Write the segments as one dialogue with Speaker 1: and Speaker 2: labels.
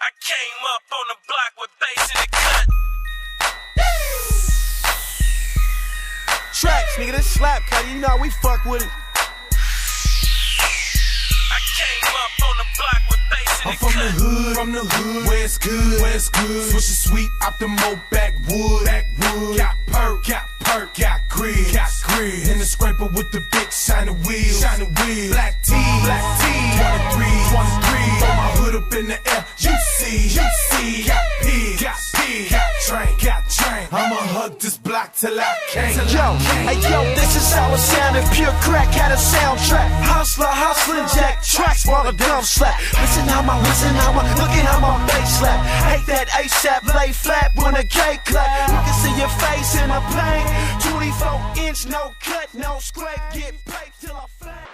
Speaker 1: I came up on the block with bass in the cut.
Speaker 2: Tracks, nigga, this slap cut. You know how we fuck with it.
Speaker 1: I came up on the block with bass in
Speaker 3: I'm
Speaker 1: the
Speaker 3: from
Speaker 1: cut.
Speaker 3: the hood, where it's good, Switch the sweet out the mo backwood, got perk, got grizz, in the scraper with the big shiny wheels, black tee, 23, throw my hood up in the air, you see, got pigs, got train, I'ma hug this block till I can't.
Speaker 2: Yo, this is how it sounded. Pure crack had a soundtrack. Hustling jack tracks while the drum slap. Listen how my, look at how my bass slap. Hate that ASAP, lay flat when a K clap. You can see your face in a plane. 24-inch, no cut, no scrape. Get paid till I flat.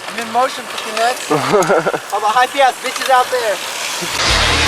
Speaker 4: I'm in motion, fucking nuts. All the hypey ass bitches out there.